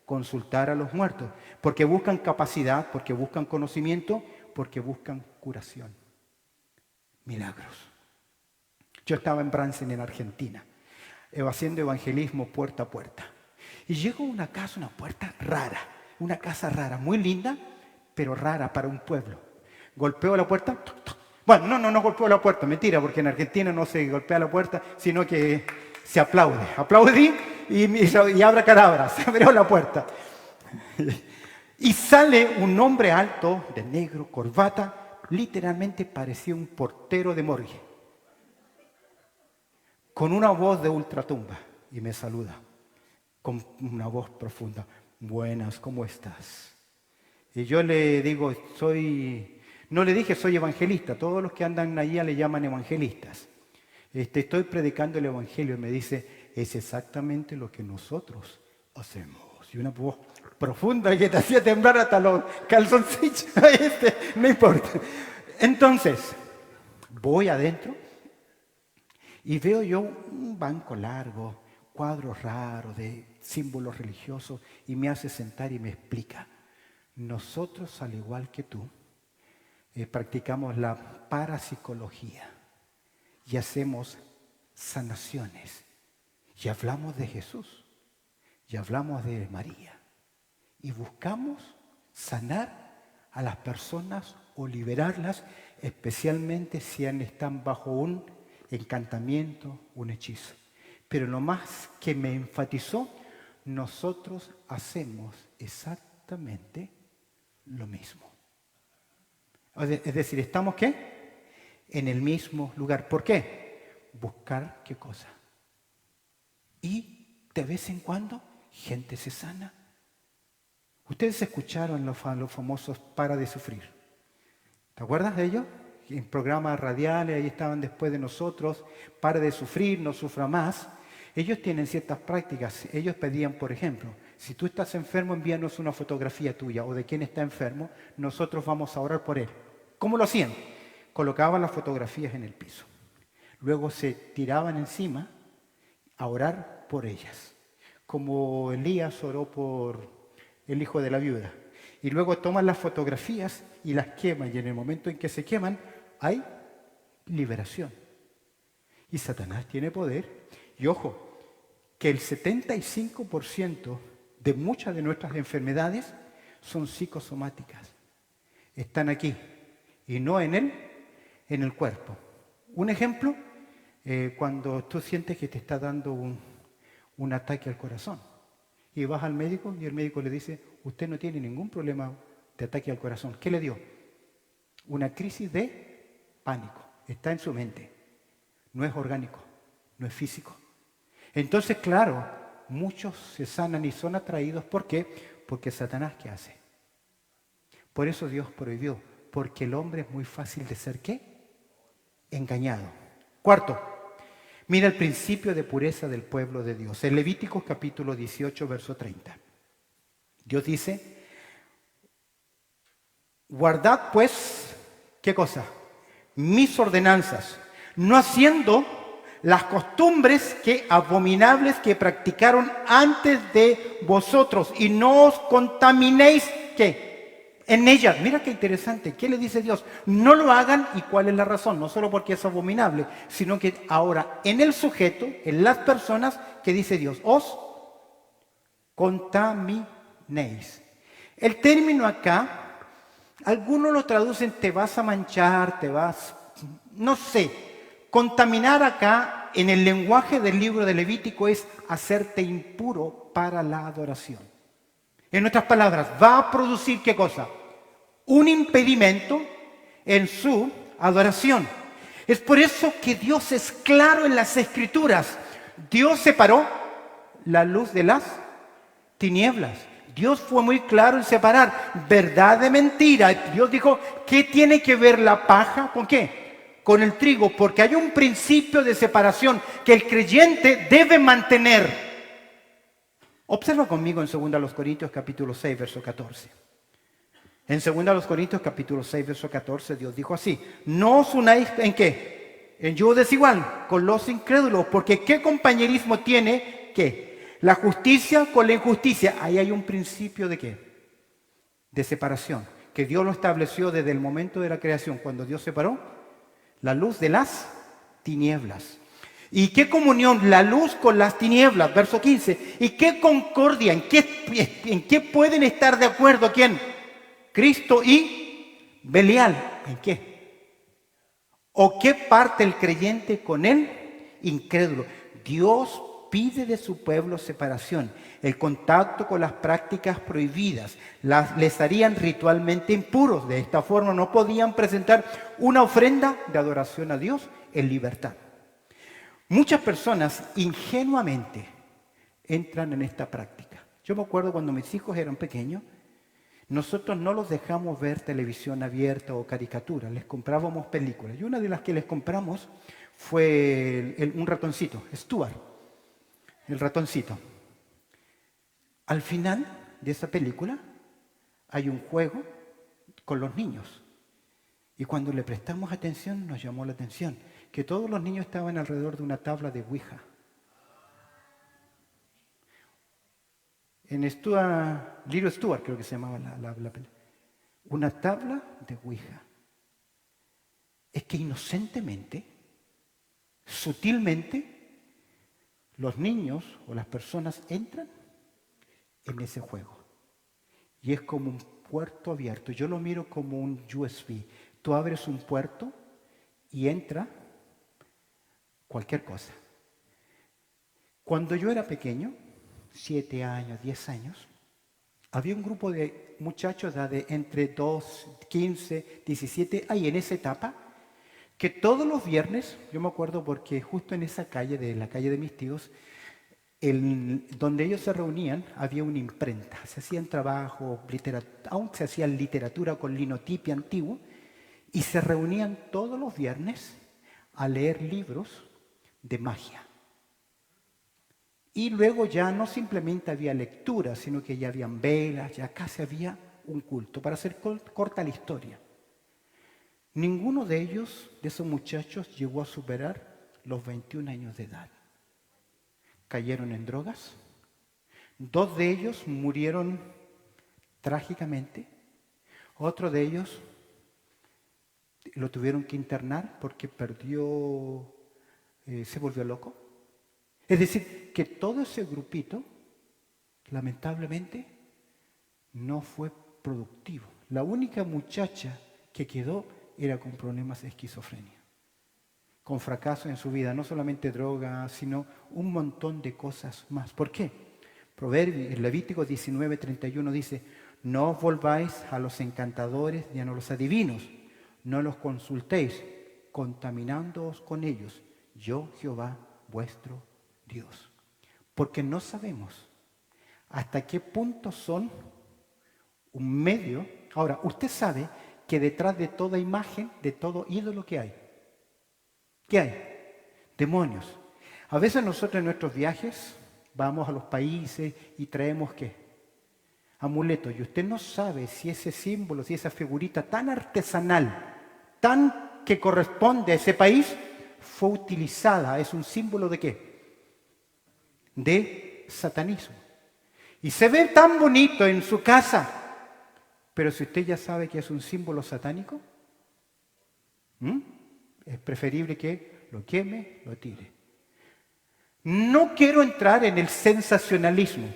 Consultar a los muertos, porque buscan capacidad, porque buscan conocimiento, porque buscan curación, milagros. Yo estaba en Bransen, en Argentina, haciendo evangelismo puerta a puerta, y llego a una casa, una puerta rara, una casa rara, muy linda, pero rara para un pueblo. Golpeo la puerta. Toc, toc. Bueno, no golpeo la puerta, mentira, porque en Argentina no se golpea la puerta, sino que se aplaude. Aplaudí y abra cadabra, se abrió la puerta. Y sale un hombre alto, de negro, corbata, literalmente parecía un portero de morgue, con una voz de ultratumba, y me saluda, con una voz profunda. Buenas, ¿cómo estás? Y yo le digo, no le dije soy evangelista, todos los que andan allá le llaman evangelistas. Estoy predicando el evangelio y me dice, es exactamente lo que nosotros hacemos. Y una voz profunda que te hacía temblar hasta los calzoncillos, no importa. Entonces, voy adentro y veo yo un banco largo, cuadros raros de símbolos religiosos y me hace sentar y me explica. Nosotros, al igual que tú, practicamos la parapsicología y hacemos sanaciones y hablamos de Jesús y hablamos de María y buscamos sanar a las personas o liberarlas, especialmente si están bajo un encantamiento, un hechizo. Pero lo más que me enfatizó, nosotros hacemos exactamente lo mismo. Es decir, ¿estamos qué? En el mismo lugar. ¿Por qué? Buscar qué cosa. Y de vez en cuando, gente se sana. Ustedes escucharon los famosos Para de Sufrir. ¿Te acuerdas de ellos? En programas radiales, ahí estaban después de nosotros. Para de sufrir, no sufra más. Ellos tienen ciertas prácticas. Ellos pedían, por ejemplo, si tú estás enfermo, envíanos una fotografía tuya o de quién está enfermo, nosotros vamos a orar por él. ¿Cómo lo hacían? Colocaban las fotografías en el piso. Luego se tiraban encima a orar por ellas. Como Elías oró por el hijo de la viuda. Y luego toman las fotografías y las queman. Y en el momento en que se queman, hay liberación. Y Satanás tiene poder. Y ojo, que el 75% de muchas de nuestras enfermedades son psicosomáticas. Están aquí y no en el cuerpo. Un ejemplo, cuando tú sientes que te está dando un ataque al corazón y vas al médico y el médico le dice, usted no tiene ningún problema de ataque al corazón. ¿Qué le dio? Una crisis de pánico. Está en su mente. No es orgánico, no es físico. Entonces, claro, muchos se sanan y son atraídos. ¿Por qué? Porque Satanás, ¿qué hace? Por eso Dios prohibió. Porque el hombre es muy fácil de ser, ¿qué? Engañado. Cuarto, mira el principio de pureza del pueblo de Dios. En Levíticos capítulo 18, verso 30. Dios dice, guardad pues, ¿qué cosa? Mis ordenanzas, no haciendo las costumbres abominables que practicaron antes de vosotros, y no os contaminéis, ¿qué? En ellas. Mira qué interesante. ¿Qué le dice Dios? No lo hagan. ¿Y cuál es la razón? No solo porque es abominable, sino que ahora en el sujeto, en las personas, ¿qué dice Dios? Os contaminéis. El término acá, algunos lo traducen te vas a manchar, no sé. Contaminar acá, en el lenguaje del libro de Levítico, es hacerte impuro para la adoración. En otras palabras, va a producir ¿qué cosa? Un impedimento en su adoración. Es por eso que Dios es claro en las Escrituras. Dios separó la luz de las tinieblas. Dios fue muy claro en separar verdad de mentira. Dios dijo, ¿qué tiene que ver la paja con qué? Con el trigo, porque hay un principio de separación que el creyente debe mantener. Observa conmigo en 2 Corintios capítulo 6, verso 14. En 2 Corintios capítulo 6, verso 14, Dios dijo así, no os unáis ¿en qué? En yugo desigual, con los incrédulos, porque ¿qué compañerismo tiene? ¿Qué? La justicia con la injusticia. Ahí hay un principio ¿de qué? De separación, que Dios lo estableció desde el momento de la creación, cuando Dios separó la luz de las tinieblas. ¿Y qué comunión? La luz con las tinieblas, verso 15. ¿Y qué concordia? ¿En qué pueden estar de acuerdo? ¿Quién? Cristo y Belial. ¿En qué? ¿O qué parte el creyente con él? Incrédulo. Dios pide de su pueblo separación, el contacto con las prácticas prohibidas. Les harían ritualmente impuros. De esta forma no podían presentar una ofrenda de adoración a Dios en libertad. Muchas personas ingenuamente entran en esta práctica. Yo me acuerdo cuando mis hijos eran pequeños, nosotros no los dejamos ver televisión abierta o caricaturas, les comprábamos películas. Y una de las que les compramos fue un ratoncito, Stuart, el ratoncito. Al final de esa película hay un juego con los niños. Y cuando le prestamos atención, nos llamó la atención que todos los niños estaban alrededor de una tabla de Ouija. En Little Stuart creo que se llamaba la película. Una tabla de Ouija. Es que inocentemente, sutilmente, los niños o las personas entran en ese juego. Y es como un puerto abierto. Yo lo miro como un USB. Tú abres un puerto y entra cualquier cosa. Cuando yo era pequeño, 7 años, 10 años, había un grupo de muchachos de entre 2, 15, 17, ahí en esa etapa, que todos los viernes, yo me acuerdo porque justo en esa calle, de la calle de mis tíos, donde ellos se reunían, había una imprenta. Se hacían trabajos, aún se hacía literatura con linotipia antiguo, y se reunían todos los viernes a leer libros de magia. Y luego ya no simplemente había lectura, sino que ya habían velas, ya casi había un culto. Para hacer corta la historia, ninguno de ellos, de esos muchachos, llegó a superar los 21 años de edad. Cayeron en drogas. 2 de ellos murieron trágicamente. Otro de ellos lo tuvieron que internar porque se volvió loco. Es decir, que todo ese grupito, lamentablemente, no fue productivo. La única muchacha que quedó era con problemas de esquizofrenia, con fracaso en su vida, no solamente drogas, sino un montón de cosas más. ¿Por qué? Proverbios, Levítico 19:31 dice: no os volváis a los encantadores ni a los adivinos, no los consultéis, contaminándoos con ellos. Yo, Jehová, vuestro Dios. Porque no sabemos hasta qué punto son un medio. Ahora, usted sabe que detrás de toda imagen, de todo ídolo, ¿qué hay? ¿Qué hay? Demonios. A veces nosotros en nuestros viajes vamos a los países y traemos ¿qué? Amuletos. Y usted no sabe si ese símbolo, si esa figurita tan artesanal, tan que corresponde a ese país, fue utilizada. ¿Es un símbolo de qué? De satanismo. Y se ve tan bonito en su casa, pero si usted ya sabe que es un símbolo satánico, es preferible que lo queme, lo tire. No quiero entrar en el sensacionalismo,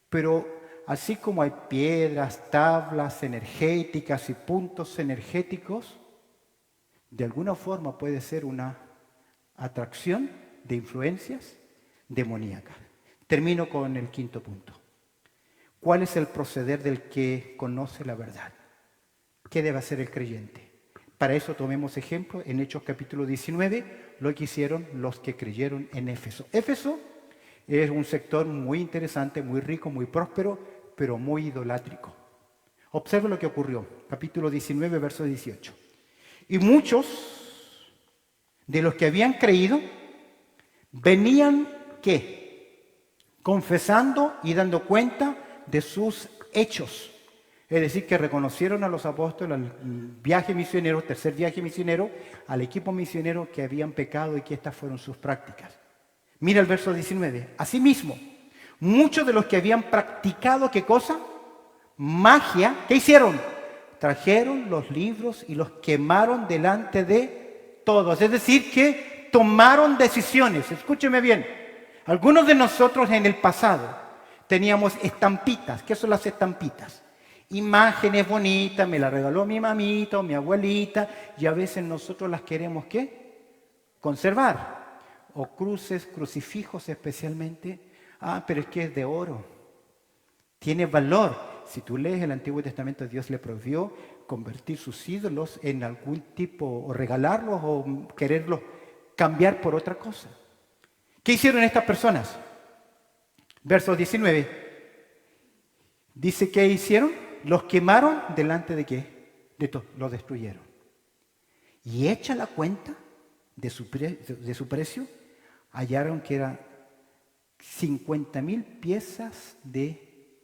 pero así como hay piedras, tablas energéticas y puntos energéticos, de alguna forma puede ser una atracción de influencias demoníacas. Termino con el 5.º punto. ¿Cuál es el proceder del que conoce la verdad? ¿Qué debe hacer el creyente? Para eso tomemos ejemplo en Hechos capítulo 19, lo que hicieron los que creyeron en Éfeso. Éfeso es un sector muy interesante, muy rico, muy próspero, pero muy idolátrico. Observe lo que ocurrió. Capítulo 19, verso 18. Y muchos de los que habían creído venían, ¿qué? Confesando y dando cuenta de sus hechos. Es decir, que reconocieron a los apóstoles al viaje misionero, tercer viaje misionero, al equipo misionero, que habían pecado y que estas fueron sus prácticas. Mira el verso 19. Asimismo, muchos de los que habían practicado, ¿qué cosa? Magia. ¿Qué hicieron? Trajeron los libros y los quemaron delante de todos. Es decir, que tomaron decisiones. Escúcheme bien. Algunos de nosotros en el pasado teníamos estampitas. ¿Qué son las estampitas? Imágenes bonitas, me las regaló mi mamita o mi abuelita, y a veces nosotros las queremos, ¿qué? Conservar. O cruces, crucifijos especialmente. Pero es que es de oro. Tiene valor. Si tú lees el Antiguo Testamento, Dios le prohibió convertir sus ídolos en algún tipo, o regalarlos, o quererlos cambiar por otra cosa. ¿Qué hicieron estas personas? Verso 19. Dice, ¿qué hicieron? Los quemaron delante de ¿qué? De todo, los destruyeron. Y hecha la cuenta de su precio, hallaron que eran 50,000 piezas de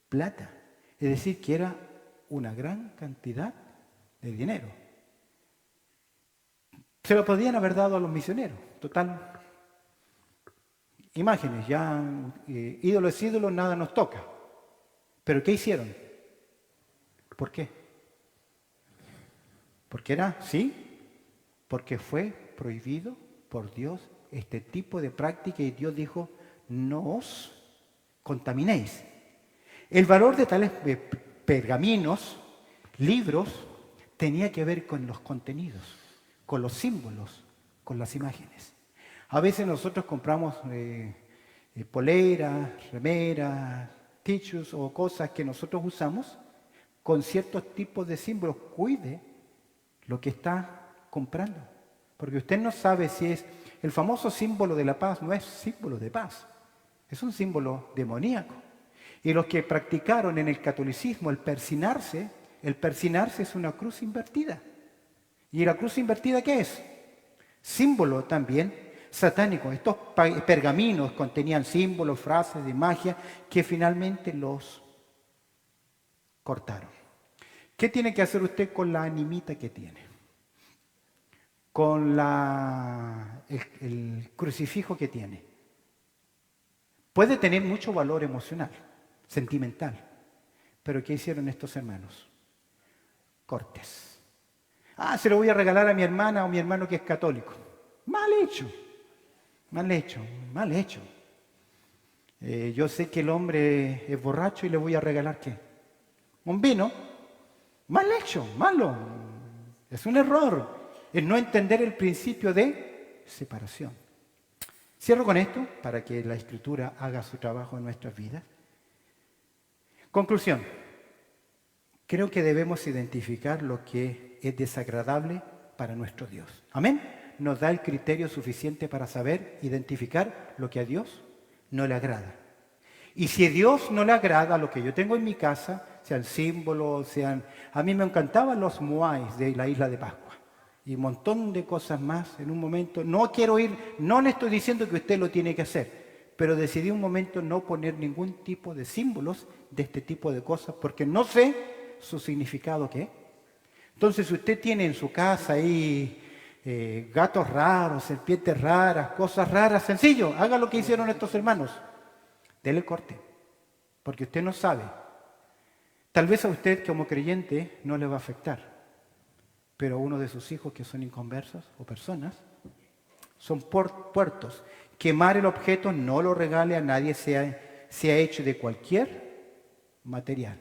plata. Es decir, que era una gran cantidad de dinero. Se lo podían haber dado a los misioneros. Total, imágenes, ya ídolo es ídolo, nada nos toca. ¿Pero qué hicieron? ¿Por qué? Porque porque fue prohibido por Dios este tipo de práctica, y Dios dijo, no os contaminéis. El valor de tales pergaminos, libros, tenía que ver con los contenidos, con los símbolos, con las imágenes. A veces nosotros compramos poleras, remeras, t-shirts o cosas que nosotros usamos con ciertos tipos de símbolos. Cuide lo que está comprando, porque usted no sabe si es el famoso símbolo de la paz. No es símbolo de paz, es un símbolo demoníaco. Y los que practicaron en el catolicismo el persinarse es una cruz invertida. ¿Y la cruz invertida qué es? Símbolo también satánico. Estos pergaminos contenían símbolos, frases de magia que finalmente los cortaron. ¿Qué tiene que hacer usted con la animita que tiene? Con el crucifijo que tiene. Puede tener mucho valor emocional, sentimental. Pero ¿qué hicieron estos hermanos? Cortes. Se lo voy a regalar a mi hermana o mi hermano que es católico. Mal hecho, mal hecho, mal hecho. Yo sé que el hombre es borracho y le voy a regalar ¿qué? Un vino. Mal hecho, malo. Es un error. Es no entender el principio de separación. Cierro con esto para que la Escritura haga su trabajo en nuestras vidas. Conclusión. Creo que debemos identificar lo que es desagradable para nuestro Dios. Amén. Nos da el criterio suficiente para saber identificar lo que a Dios no le agrada. Y si a Dios no le agrada lo que yo tengo en mi casa, sean símbolos, sean... A mí me encantaban los moais de la isla de Pascua y un montón de cosas más en un momento. No quiero ir, no le estoy diciendo que usted lo tiene que hacer, pero decidí un momento no poner ningún tipo de símbolos de este tipo de cosas porque no sé su significado qué. Entonces, si usted tiene en su casa ahí gatos raros, serpientes raras, cosas raras, sencillo, haga lo que hicieron estos hermanos. Dele corte, porque usted no sabe. Tal vez a usted como creyente no le va a afectar, pero a uno de sus hijos que son inconversos o personas, son puertos. Quemar el objeto, no lo regale a nadie, sea hecho de cualquier material.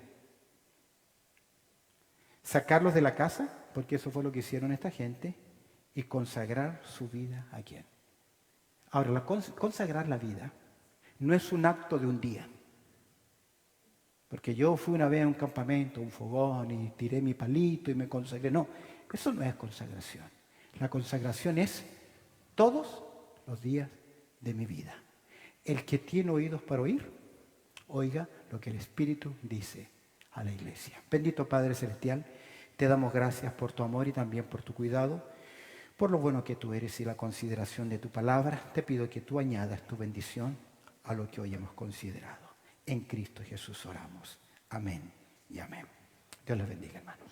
Sacarlos de la casa, porque eso fue lo que hicieron esta gente, y consagrar su vida a quién. Ahora, consagrar la vida no es un acto de un día. Porque yo fui una vez a un campamento, un fogón, y tiré mi palito y me consagré. No, eso no es consagración. La consagración es todos los días de mi vida. El que tiene oídos para oír, oiga lo que el Espíritu dice a la iglesia. Bendito Padre Celestial, te damos gracias por tu amor y también por tu cuidado, por lo bueno que tú eres y la consideración de tu palabra. Te pido que tú añadas tu bendición a lo que hoy hemos considerado. En Cristo Jesús oramos. Amén y amén. Dios les bendiga, hermanos.